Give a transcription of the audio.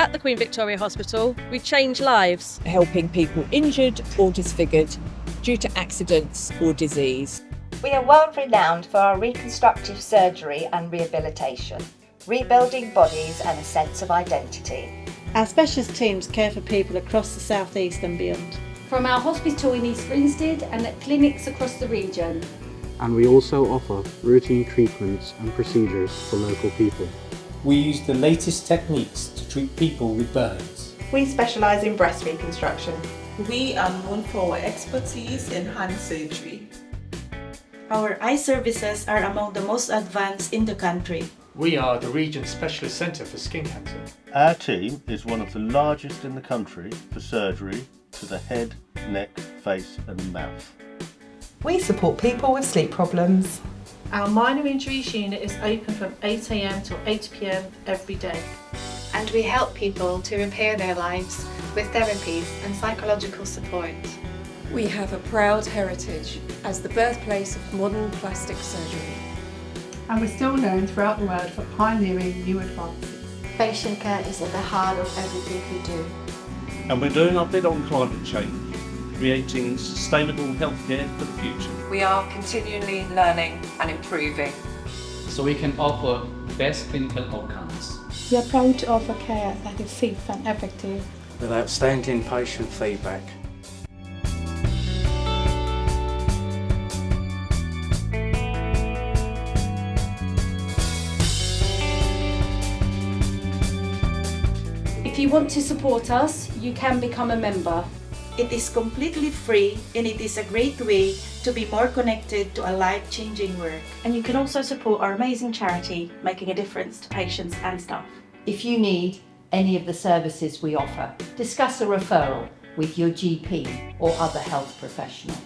At the Queen Victoria Hospital, we change lives, helping people injured or disfigured due to accidents or disease. We are world renowned for our reconstructive surgery and rehabilitation, rebuilding bodies and a sense of identity. Our specialist teams care for people across the South East and beyond. From our hospital in East Grinstead and at clinics across the region. And we also offer routine treatments and procedures for local people. We use the latest techniques to treat people with burns. We specialise in breast reconstruction. We are known for our expertise in hand surgery. Our eye services are among the most advanced in the country. We are the Region Specialist Centre for Skin Cancer. Our team is one of the largest in the country for surgery to the head, neck, face and mouth. We support people with sleep problems. Our minor injuries unit is open from 8 a.m. till 8 p.m. every day. And we help people to repair their lives with therapies and psychological support. We have a proud heritage as the birthplace of modern plastic surgery. And we're still known throughout the world for pioneering new advances. Patient care is at the heart of everything we do. And we're doing our bit on climate change, creating sustainable healthcare for the future. We are continually learning and improving, so we can offer best clinical outcomes. We are proud to offer care that is safe and effective, with outstanding patient feedback. If you want to support us, you can become a member. It is completely free and it is a great way to be more connected to a life-changing work. And you can also support our amazing charity, making a difference to patients and staff. If you need any of the services we offer, discuss a referral with your GP or other health professional.